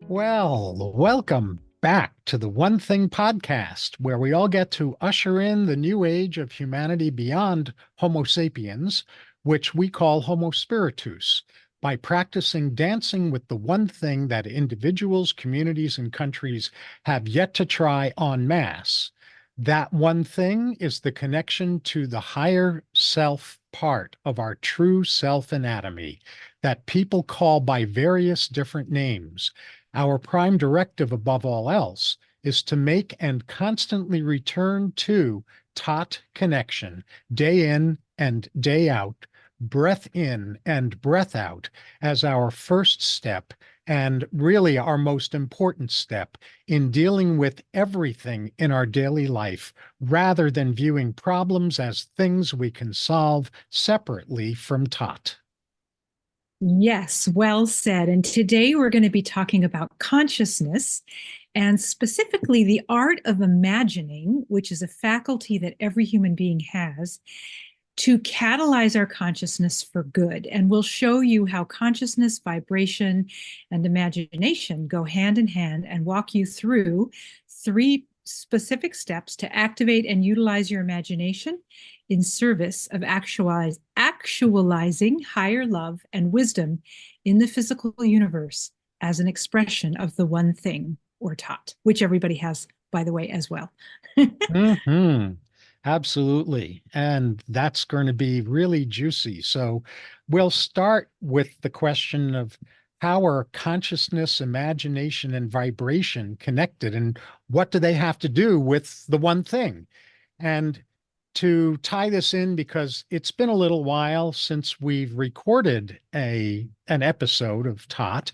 Well, welcome back to the One Thing podcast, where we all get to usher in the new age of humanity beyond Homo sapiens, which we call Homo spiritus, by practicing dancing with the one thing that individuals, communities, and countries have yet to try en masse. That one thing is the connection to the higher self part of our true self anatomy that people call by various different names. Our prime directive above all else is to make and constantly return to taut connection, day in and day out, breath in and breath out, as our first step and really our most important step in dealing with everything in our daily life, rather than viewing problems as things we can solve separately from taut. Yes, well said. And today we're going to be talking about consciousness and specifically the art of imagining, which is a faculty that every human being has to catalyze our consciousness for good. And we'll show you how consciousness, vibration, and imagination go hand in hand and walk you through three specific steps to activate and utilize your imagination in service of actualizing higher love and wisdom in the physical universe as an expression of the one thing or tot, which everybody has, by the way, as well. Hmm. Absolutely. And that's going to be really juicy. So we'll start with the question of how are consciousness, imagination, and vibration connected, and what do they have to do with the one thing? And to tie this in, because it's been a little while since we've recorded an episode of Tot.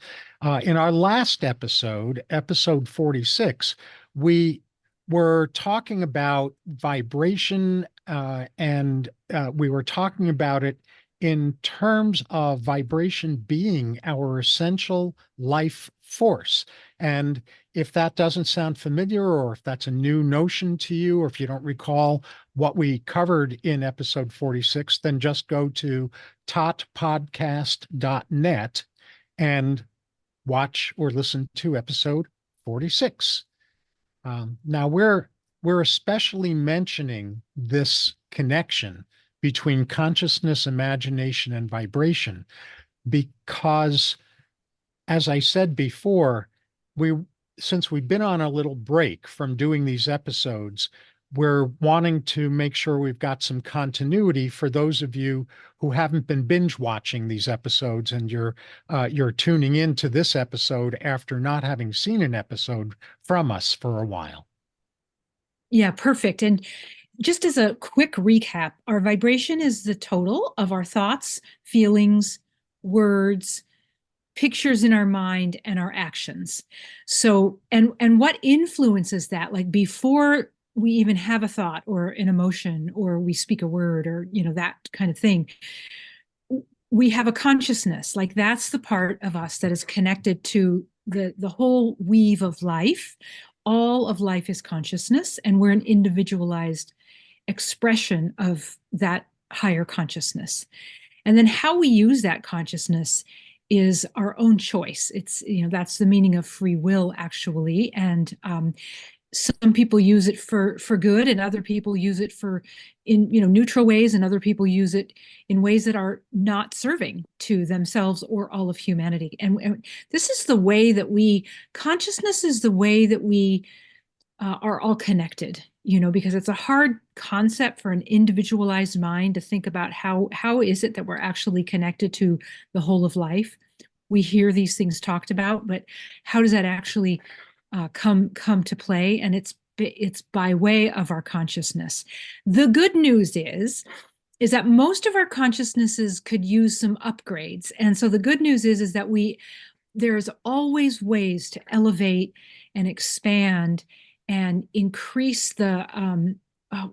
In our last episode, episode 46, we were talking about vibration, and we were talking about it in terms of vibration being our essential life force. And if that doesn't sound familiar, or if that's a new notion to you, or if you don't recall what we covered in episode 46, then just go to totpodcast.net and watch or listen to episode 46. Now we're especially mentioning this connection between consciousness, imagination, and vibration because, as I said before, we since we've been on a little break from doing these episodes, we're wanting to make sure we've got some continuity for those of you who haven't been binge watching these episodes, and you're tuning into this episode after not having seen an episode from us for a while. Yeah, perfect. And just as a quick recap, our vibration is the total of our thoughts, feelings, words, pictures in our mind, and our actions. So, and what influences that? Like before we even have a thought or an emotion or we speak a word or that kind of thing, we have a consciousness. Like that's the part of us that is connected to the whole weave of life. All of life is consciousness, and we're an individualized expression of that higher consciousness. And then how we use that consciousness is our own choice. It's, that's the meaning of free will, actually. And some people use it for good, and other people use it for in neutral ways, and other people use it in ways that are not serving to themselves or all of humanity. And this is the way that we consciousness is the way that we are all connected, because it's a hard concept for an individualized mind to think about how is it that we're actually connected to the whole of life. We hear these things talked about, but how does that actually come to play? And it's by way of our consciousness. The good news is that most of our consciousnesses could use some upgrades. And so the good news is that there's always ways to elevate and expand and increase the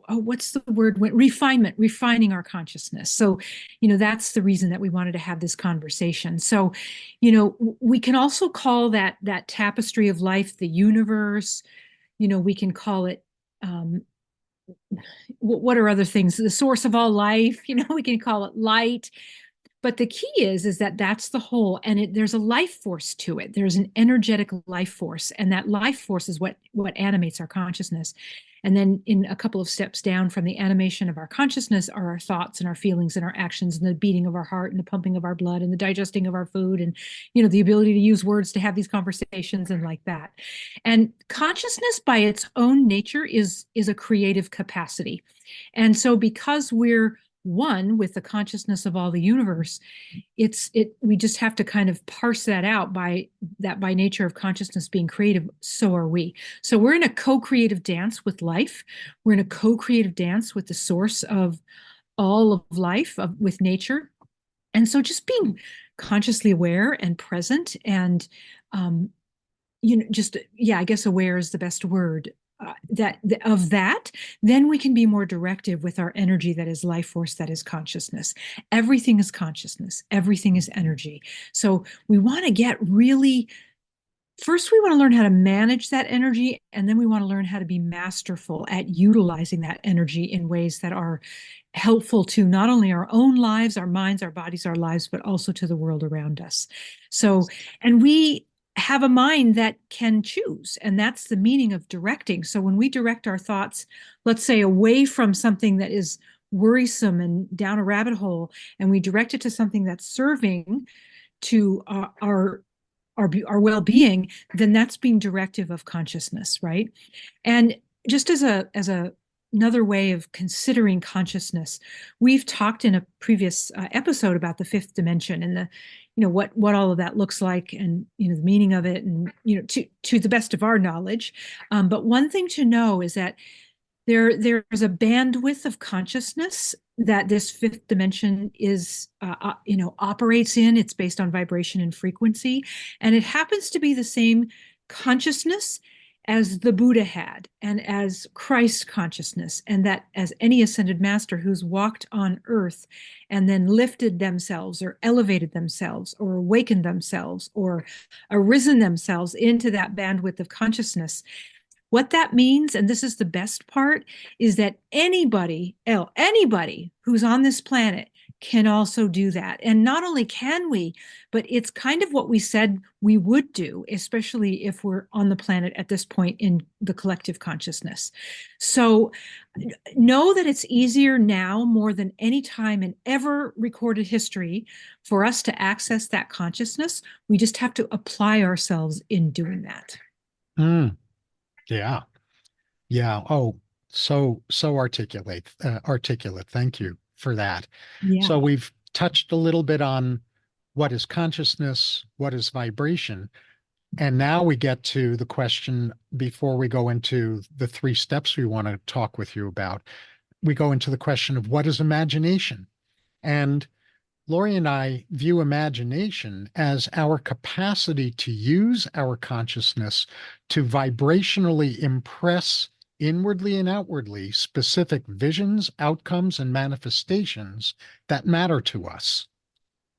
what's the word? Refining our consciousness. So, that's the reason that we wanted to have this conversation. So, we can also call that tapestry of life the universe. We can call it what are other things? The source of all life. We can call it light. But the key is that that's the whole, and there's a life force to it. There's an energetic life force, and that life force is what animates our consciousness. And then in a couple of steps down from the animation of our consciousness are our thoughts and our feelings and our actions and the beating of our heart and the pumping of our blood and the digesting of our food and, the ability to use words to have these conversations and like that. And consciousness by its own nature is a creative capacity. And so because we're one with the consciousness of all the universe, we just have to kind of parse that out by nature of consciousness being creative, so are we. So we're in a co-creative dance with life. We're in a co-creative dance with the source of all of life, with nature. And so just being consciously aware and present and I guess aware is the best word, then we can be more directive with our energy that is life force, that is consciousness. Everything is consciousness, everything is energy. So we want to get really, first we want to learn how to manage that energy, and then we want to learn how to be masterful at utilizing that energy in ways that are helpful to not only our own lives, our minds, our bodies, our lives, but also to the world around us. So, and we have a mind that can choose, and that's the meaning of directing. So when we direct our thoughts, let's say away from something that is worrisome and down a rabbit hole, and we direct it to something that's serving to our well-being, then that's being directive of consciousness, right? And just as another way of considering consciousness, we've talked in a previous episode about the fifth dimension and the what all of that looks like, and the meaning of it, and to the best of our knowledge. But one thing to know is that there's a bandwidth of consciousness that this fifth dimension is operates in. It's based on vibration and frequency, and it happens to be the same consciousness as the Buddha had, and as Christ consciousness, and that as any ascended master who's walked on earth and then lifted themselves or elevated themselves or awakened themselves or arisen themselves into that bandwidth of consciousness. What that means, and this is the best part, is that anybody who's on this planet can also do that. And not only can we, but it's kind of what we said we would do, especially if we're on the planet at this point in the collective consciousness. So know that it's easier now more than any time in ever recorded history for us to access that consciousness. We just have to apply ourselves in doing that. Mm, yeah. Yeah. Oh, so articulate. Thank you for that. So Yeah. we've touched a little bit on what is consciousness, what is vibration, and now we get to the question before we go into the three steps we want to talk with you about. We go into the question of what is imagination. And Laurie and I view imagination as our capacity to use our consciousness to vibrationally impress inwardly and outwardly specific visions, outcomes, and manifestations that matter to us.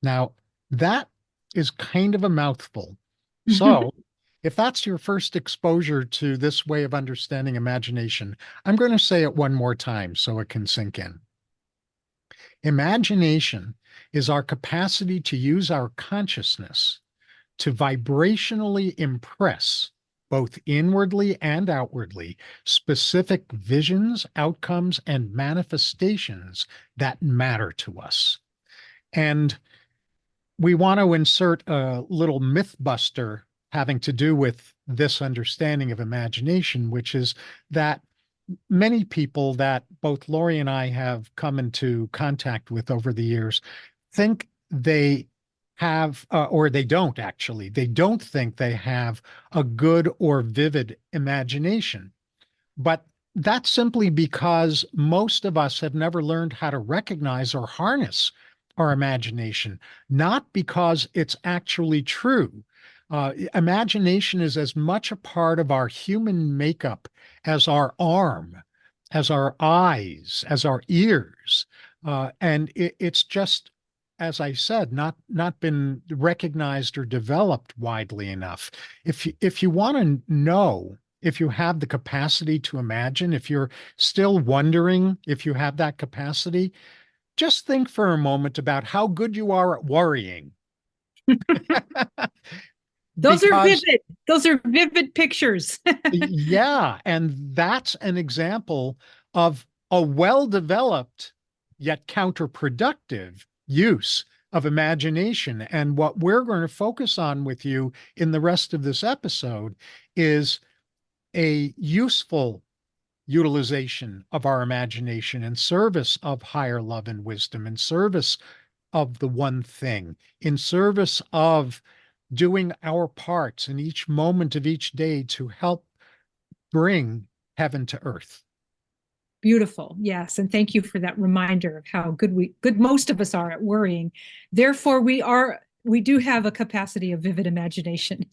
Now, that is kind of a mouthful. So, if that's your first exposure to this way of understanding imagination, I'm going to say it one more time so it can sink in. Imagination is our capacity to use our consciousness to vibrationally impress, both inwardly and outwardly, specific visions, outcomes, and manifestations that matter to us. And we want to insert a little myth buster having to do with this understanding of imagination, which is that many people that both Laurie and I have come into contact with over the years think they have, or they don't actually, they don't think they have a good or vivid imagination. But that's simply because most of us have never learned how to recognize or harness our imagination, not because it's actually true. Imagination is as much a part of our human makeup as our arm, as our eyes, as our ears. And it's just, as I said, not been recognized or developed widely enough. If you want to know if you have the capacity to imagine, if you're still wondering if you have that capacity, Just think for a moment about how good you are at worrying. Those are Because, vivid. Those are vivid pictures. yeah, and that's an example of a well-developed yet counterproductive use of imagination. And what we're going to focus on with you in the rest of this episode is a useful utilization of our imagination in service of higher love and wisdom, in service of the one thing, in service of doing our parts in each moment of each day to help bring heaven to earth. Beautiful. Yes. And thank you for that reminder of how good most of us are at worrying. Therefore, we do have a capacity of vivid imagination.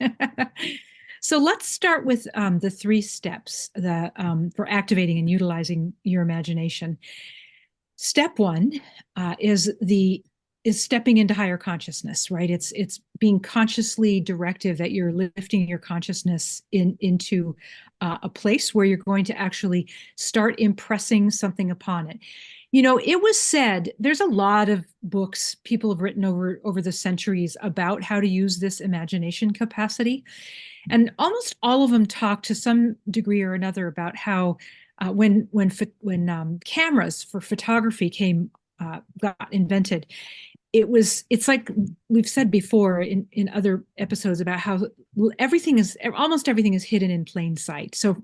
So let's start with the three steps for activating and utilizing your imagination. Step one is stepping into higher consciousness, right? It's being consciously directive, that you're lifting your consciousness into a place where you're going to actually start impressing something upon it. You know, it was said, there's a lot of books people have written over the centuries about how to use this imagination capacity. And almost all of them talk to some degree or another about how when cameras for photography got invented, it's like we've said before in other episodes about how almost everything is hidden in plain sight. So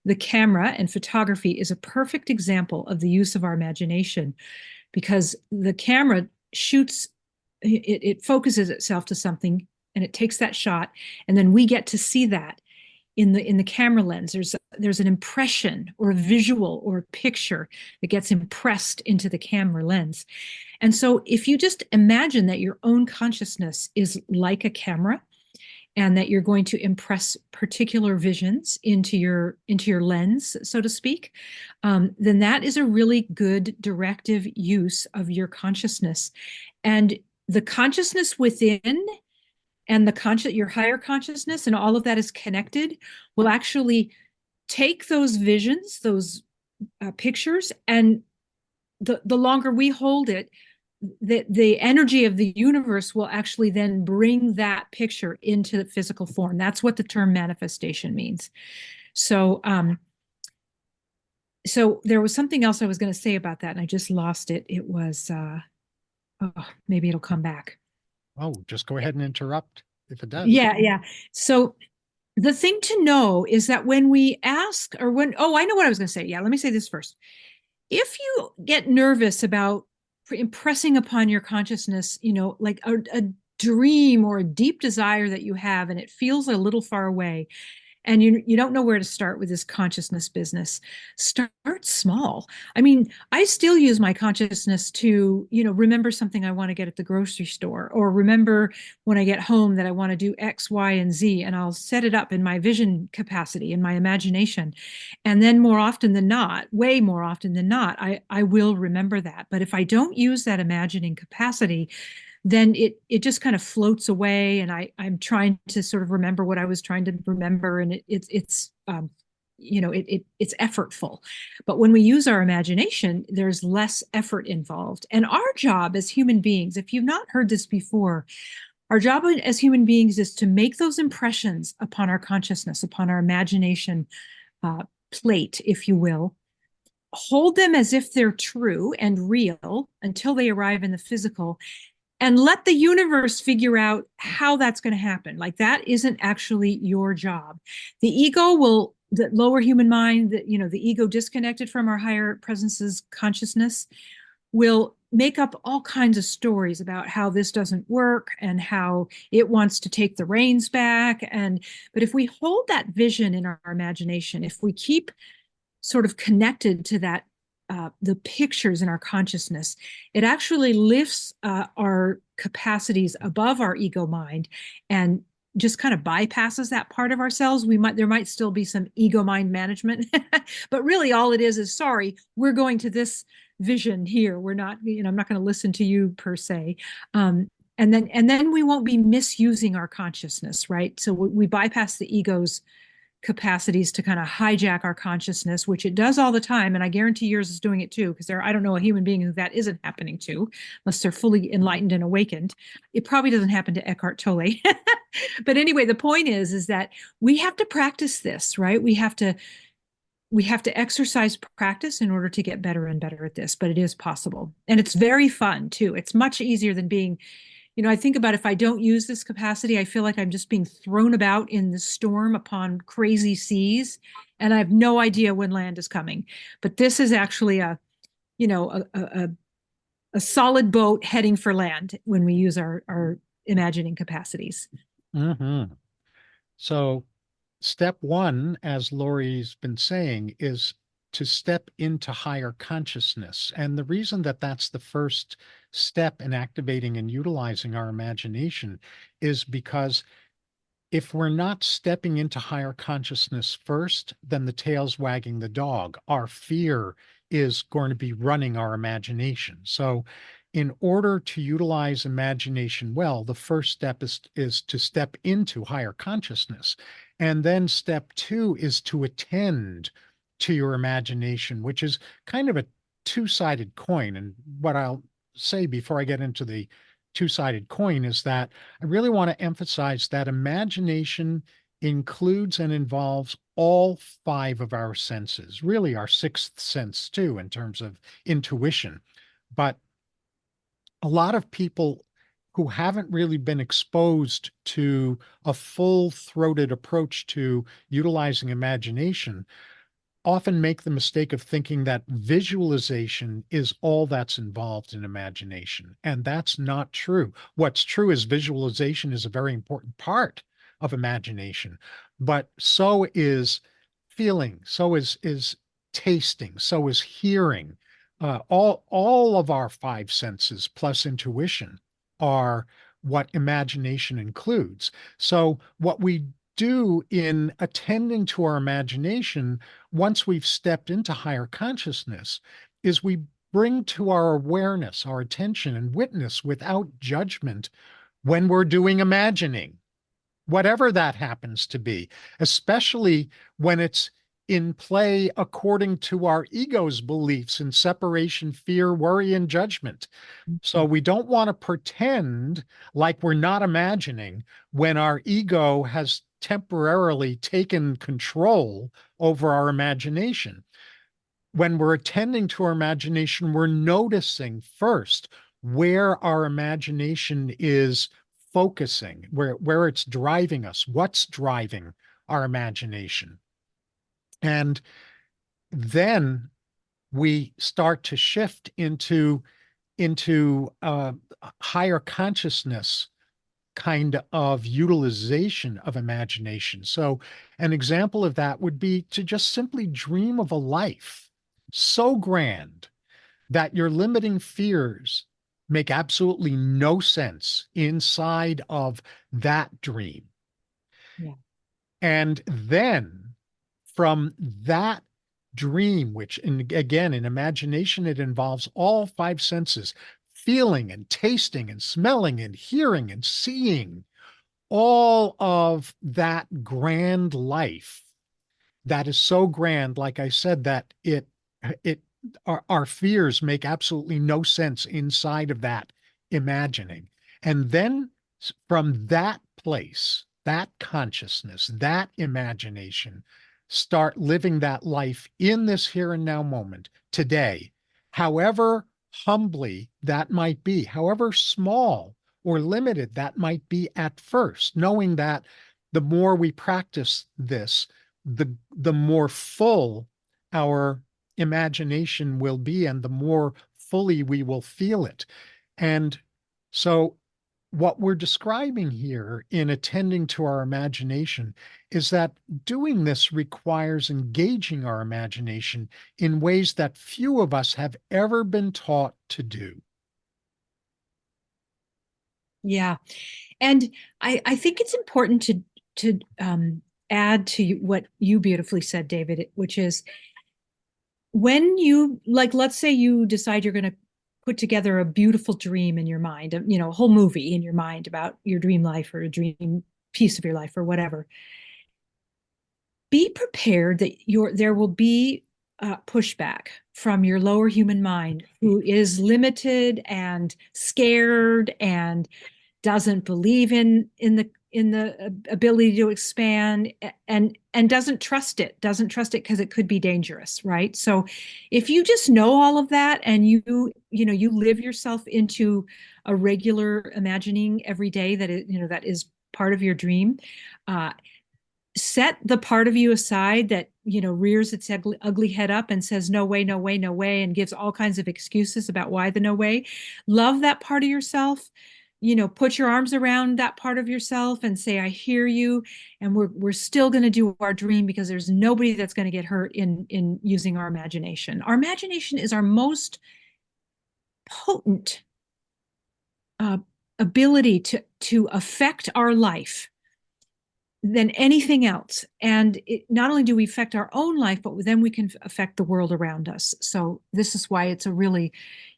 the camera and photography is a perfect example of the use of our imagination, because the camera it focuses itself to something and it takes that shot, and then we get to see that in the camera lens. There's an impression or a visual or a picture that gets impressed into the camera lens. And so if you just imagine that your own consciousness is like a camera, and that you're going to impress particular visions into your lens, so to speak, then that is a really good directive use of your consciousness. And the consciousness within and your higher consciousness and all of that is connected, will actually take those visions, those pictures, and the longer we hold it, the energy of the universe will actually then bring that picture into the physical form. That's what the term manifestation means. So so there was something else I was going to say about that, and I just lost it. It was maybe it'll come back. Oh, just go ahead and interrupt if it does. Yeah. So the thing to know is that when we ask, or when, oh, I know what I was going to say. Yeah, let me say this first. If you get nervous about impressing upon your consciousness, like a dream or a deep desire that you have, and it feels a little far away, and you don't know where to start with this consciousness business, start small. I mean, I still use my consciousness to remember something I want to get at the grocery store, or remember when I get home that I want to do X, Y, and Z, and I'll set it up in my vision capacity, in my imagination. And then more often than not, way more often than not, I will remember that. But if I don't use that imagining capacity, then it just kind of floats away, and I'm trying to sort of remember what I was trying to remember, and it's effortful. But when we use our imagination, there's less effort involved. And our job as human beings, if you've not heard this before, our job as human beings is to make those impressions upon our consciousness, upon our imagination plate, if you will, hold them as if they're true and real until they arrive in the physical, and let the universe figure out how that's going to happen. Like, that isn't actually your job. The ego will, the lower human mind, the ego disconnected from our higher presence's consciousness, will make up all kinds of stories about how this doesn't work and how it wants to take the reins back. But if we hold that vision in our imagination, if we keep sort of connected to that, the pictures in our consciousness, it actually lifts our capacities above our ego mind and just kind of bypasses that part of ourselves. There might still be some ego mind management, but really all it is sorry, we're going to this vision here. We're not, I'm not going to listen to you per se. And then we won't be misusing our consciousness, right? So we bypass the ego's capacities to kind of hijack our consciousness, which it does all the time. And I guarantee yours is doing it too, because I don't know a human being who that isn't happening to, unless they're fully enlightened and awakened. It probably doesn't happen to Eckhart Tolle. But anyway, the point is that we have to practice this, right? We have to exercise practice in order to get better and better at this, but it is possible. And it's very fun too. It's much easier than being, I think about if I don't use this capacity, I feel like I'm just being thrown about in the storm upon crazy seas, and I have no idea when land is coming. But this is actually a solid boat heading for land when we use our imagining capacities. Hmm. So step one, as Laurie's been saying, is to step into higher consciousness. And the reason that that's the first step in activating and utilizing our imagination is because if we're not stepping into higher consciousness first, then the tail's wagging the dog. Our fear is going to be running our imagination. So, in order to utilize imagination well, the first step is to step into higher consciousness. And then step two is to attend to your imagination, which is kind of a two-sided coin. And what I'll say before I get into the two-sided coin is that I really want to emphasize that imagination includes and involves all five of our senses, really our sixth sense too, in terms of intuition. But a lot of people who haven't really been exposed to a full-throated approach to utilizing imagination often make the mistake of thinking that visualization is all that's involved in imagination. And that's not true. What's true is visualization is a very important part of imagination, but so is feeling, so is tasting, so is hearing. All of our five senses plus intuition are what imagination includes. So what we do in attending to our imagination once we've stepped into higher consciousness is we bring to our awareness, our attention, and witness without judgment when we're doing imagining, whatever that happens to be, especially when it's in play according to our ego's beliefs in separation, fear, worry, and judgment. So we don't want to pretend like we're not imagining when our ego has temporarily taken control over our imagination. When we're attending to our imagination, we're noticing first where our imagination is focusing, where it's driving us, what's driving our imagination. And then we start to shift into higher consciousness kind of utilization of imagination. So, an example of that would be to just simply dream of a life so grand that your limiting fears make absolutely no sense inside of that dream. Yeah. And then from that dream, which again, in imagination, it involves all five senses, feeling and tasting and smelling and hearing and seeing, all of that grand life that is so grand, like I said, that it our fears make absolutely no sense inside of that imagining. And then from that place, that consciousness, that imagination, start living that life in this here and now moment today, however humbly that might be, however small or limited that might be at first, knowing that the more we practice this, the more full our imagination will be and the more fully we will feel it. And so what we're describing here in attending to our imagination is that doing this requires engaging our imagination in ways that few of us have ever been taught to do. Yeah. And I think it's important to add to what you beautifully said, David, which is when you, like, let's say you decide you're going to put together a beautiful dream in your mind, a whole movie in your mind about your dream life or a dream piece of your life or whatever. be prepared that there will be pushback from your lower human mind, who is limited and scared and doesn't believe in the ability to expand, and doesn't trust it because it could be dangerous, right? So if you just know all of that, and you live yourself into a regular imagining every day that is part of your dream, set the part of you aside that rears its ugly head up and says no way, no way, no way, and gives all kinds of excuses about why the no way. Love that part of yourself. Put your arms around that part of yourself and say, I hear you, and we're still going to do our dream, because there's nobody that's going to get hurt in using our imagination. Our imagination is our most potent ability to affect our life than anything else. And not only do we affect our own life, but then we can affect the world around us. So this is why it's a really,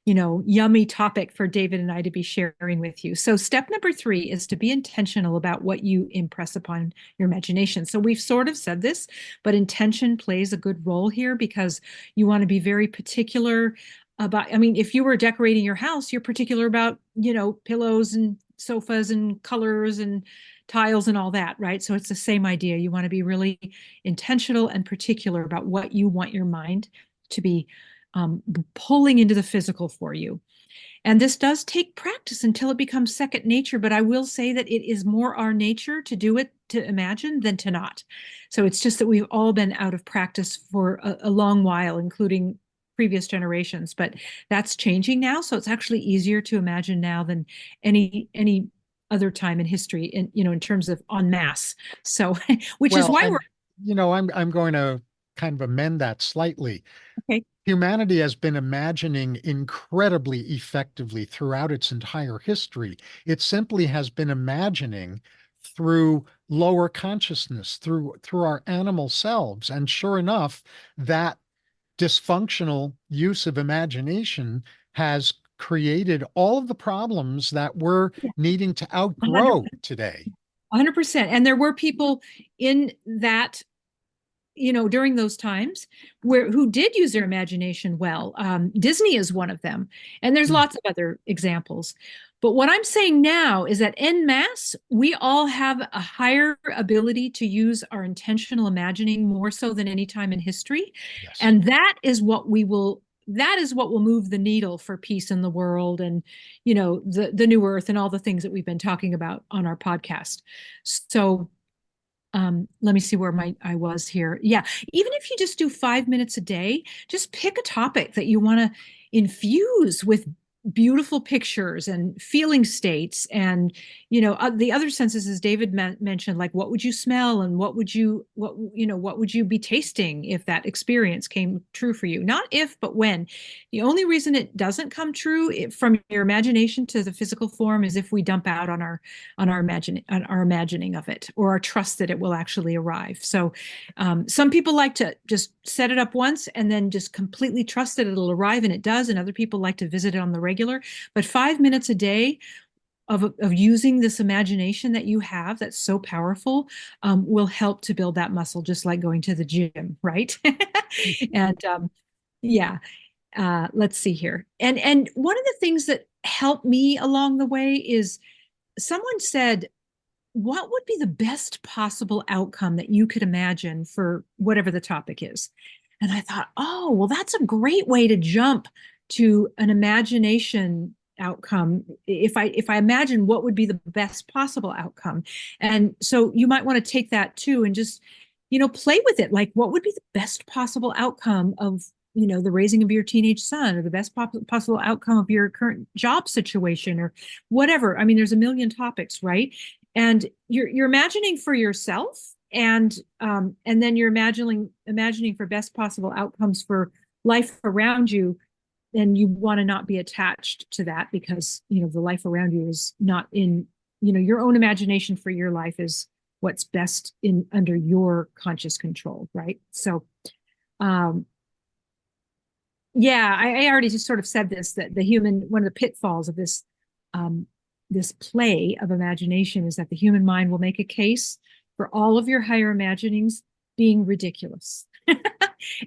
yummy topic for David and I to be sharing with you. So step number 3 is to be intentional about what you impress upon your imagination. So we've sort of said this, but intention plays a good role here, because you want to be very particular about, if you were decorating your house, you're particular about, pillows and sofas and colors and tiles and all that, right? So it's the same idea. You want to be really intentional and particular about what you want your mind to be pulling into the physical for you. And this does take practice until it becomes second nature, but I will say that it is more our nature to do it, to imagine, than to not. So it's just that we've all been out of practice for a long while, including previous generations, but that's changing now. So it's actually easier to imagine now than any other time in history, in terms of en masse. So, which is Well, why and we're I'm going to kind of amend that slightly. okay. Humanity has been imagining incredibly effectively throughout its entire history. It simply has been imagining through lower consciousness, through our animal selves. And sure enough, that dysfunctional use of imagination has created all of the problems that we're Yeah, needing to 100, outgrow today. 100%. And there were people in that, during those times who did use their imagination well. Disney is one of them. And there's Hmm. lots of other examples. But what I'm saying now is that en masse, we all have a higher ability to use our intentional imagining, more so than any time in history. Yes. And that is what will move the needle for peace in the world, and the new earth, and all the things that we've been talking about on our podcast. So let me see where I was here. Yeah, even if you just do 5 minutes a day, just pick a topic that you want to infuse with beautiful pictures and feeling states, and the other senses, as David mentioned, like what would you smell, and what would you be tasting if that experience came true for you? Not if, but when. The only reason it doesn't come true from your imagination to the physical form is if we dump out on our imagining of it, or our trust that it will actually arrive. So some people like to just set it up once and then just completely trust that it'll arrive, and it does. And other people like to visit it on the regular. But 5 minutes a day of using this imagination that you have, that's so powerful, will help to build that muscle, just like going to the gym, right? And yeah, let's see here. And one of the things that helped me along the way is, someone said, what would be the best possible outcome that you could imagine for whatever the topic is? And I thought, oh, well, that's a great way to jump to an imagination outcome. If I imagine what would be the best possible outcome. And so you might want to take that too, and just, play with it. Like, what would be the best possible outcome of, the raising of your teenage son, or the best possible outcome of your current job situation, or whatever. There's a million topics, right? And you're imagining for yourself, and then you're imagining for best possible outcomes for life around you. And you want to not be attached to that, because the life around you is not in, your own imagination for your life is what's best in under your conscious control, right? So yeah, I already just sort of said this, that one of the pitfalls of this play of imagination is that the human mind will make a case for all of your higher imaginings being ridiculous.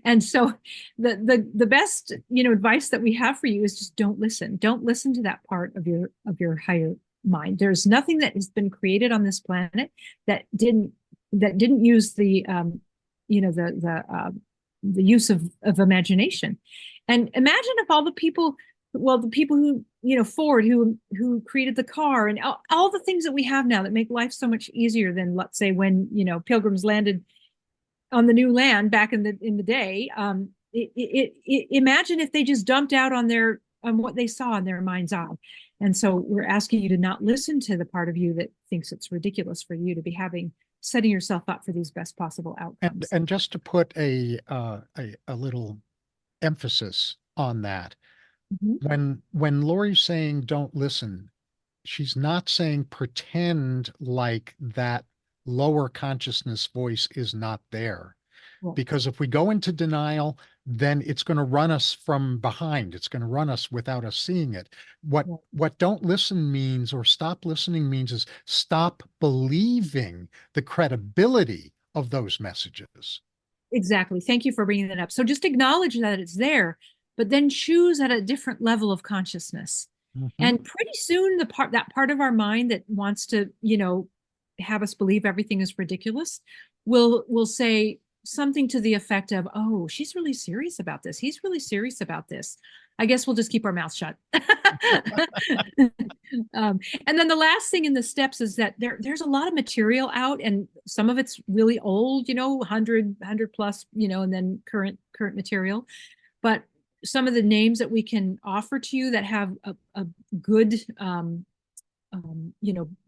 And so the best, advice that we have for you is just don't listen. Don't listen to that part of your higher mind. There's nothing that has been created on this planet that didn't use the use of imagination. And imagine if all the people, well, the people who, Ford, who created the car, and all the things that we have now that make life so much easier than, let's say, when, pilgrims landed on the new land back in the day. Imagine if they just dumped out on what they saw in their mind's eye. And so we're asking you to not listen to the part of you that thinks it's ridiculous for you to be setting yourself up for these best possible outcomes. And just to put a little emphasis on that, when Laurie's saying don't listen, she's not saying pretend like that lower consciousness voice is not there. Because if we go into denial, then it's going to run us from behind. It's going to run us without us seeing it. What don't listen means, or stop listening means, is stop believing the credibility of those messages. Exactly. Thank you for bringing that up. So just acknowledge that it's there, but then choose at a different level of consciousness. And pretty soon that part of our mind that wants to, have us believe everything is ridiculous will say something to the effect of, oh, she's really serious about this. He's really serious about this. I guess we'll just keep our mouth shut. And then the last thing in the steps is that there's a lot of material out, and some of it's really old, 100 plus, and then current material. But some of the names that we can offer to you that have a good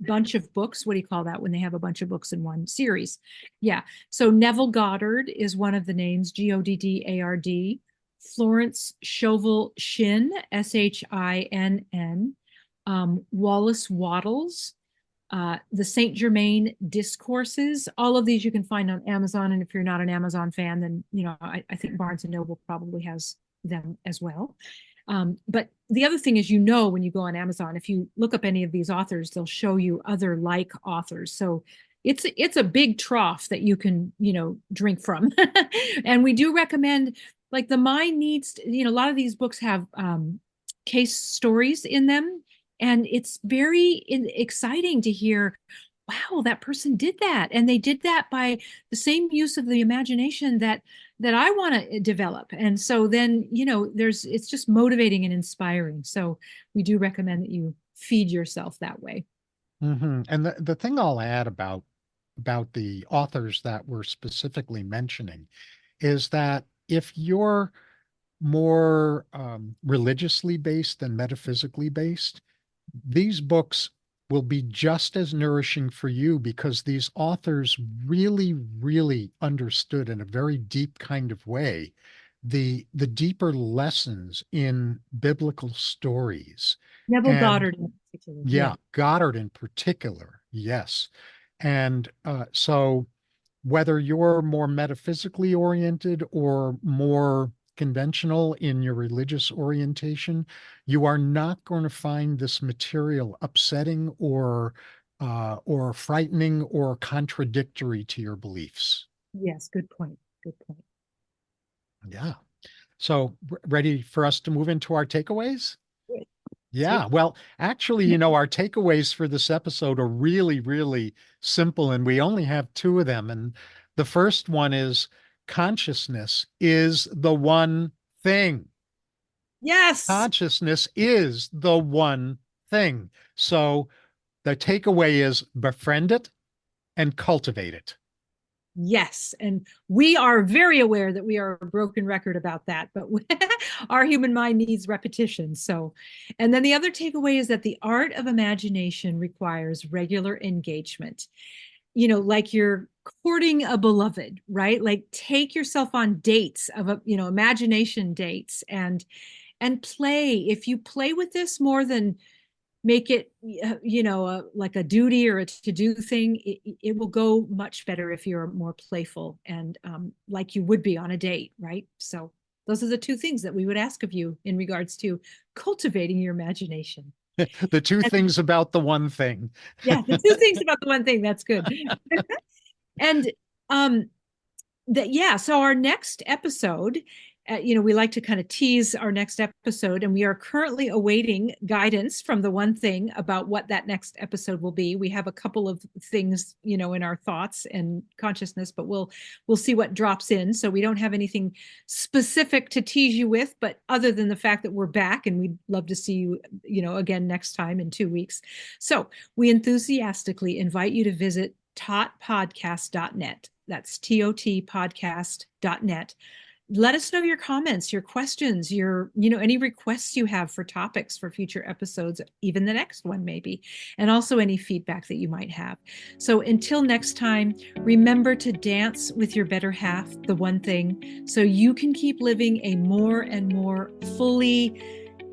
bunch of books. What do you call that when they have a bunch of books in one series? Yeah. So Neville Goddard is one of the names, Goddard. Florence Scovel Shinn, Shinn. Wallace Wattles, the Saint Germain Discourses. All of these you can find on Amazon. And if you're not an Amazon fan, then, I think Barnes and Noble probably has them as well. But the other thing is, when you go on Amazon, if you look up any of these authors, they'll show you other like authors. So it's a big trough that you can, drink from. And we do recommend, like, the mind needs to, a lot of these books have case stories in them. And it's very exciting to hear, wow, that person did that. And they did that by the same use of the imagination that I want to develop. And so then, it's just motivating and inspiring. So we do recommend that you feed yourself that way. And the thing I'll add about the authors that we're specifically mentioning is that if you're more religiously based than metaphysically based, these books will be just as nourishing for you, because these authors really, really understood in a very deep kind of way the deeper lessons in biblical stories. Neville Goddard in particular. Yeah, Goddard in particular. Yes. And so whether you're more metaphysically oriented or more conventional in your religious orientation, you are not going to find this material upsetting or frightening or contradictory to your beliefs. Yes, good point. Good point. Yeah. So ready for us to move into our takeaways? Good. Yeah, well, actually, our takeaways for this episode are really, really simple, and we only have two of them. And the first one is consciousness is the one thing. Yes. Consciousness is the one thing. So the takeaway is befriend it and cultivate it. Yes. And we are very aware that we are a broken record about that, but our human mind needs repetition. So, and then the other takeaway is that the art of imagination requires regular engagement. Like you're courting a beloved, right? Like take yourself on dates of, imagination dates and play. If you play with this more than make it like a duty or a to-do thing, it will go much better if you're more playful and like you would be on a date, right? So those are the two things that we would ask of you in regards to cultivating your imagination. The two things about the one thing. Yeah, the two things about the one thing. That's good. And So our next episode, we like to kind of tease our next episode, and we are currently awaiting guidance from the One Thing about what that next episode will be. We have a couple of things, in our thoughts and consciousness, but we'll see what drops in. So we don't have anything specific to tease you with, but other than the fact that we're back, and we'd love to see you, again next time in 2 weeks. So we enthusiastically invite you to visit totpodcast.net. That's totpodcast.net. Let us know your comments, your questions, any requests you have for topics for future episodes, even the next one maybe, and also any feedback that you might have. So until next time, remember to dance with your better half, the One Thing, so you can keep living a more and more fully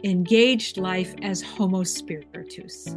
engaged life as Homo Spiritus.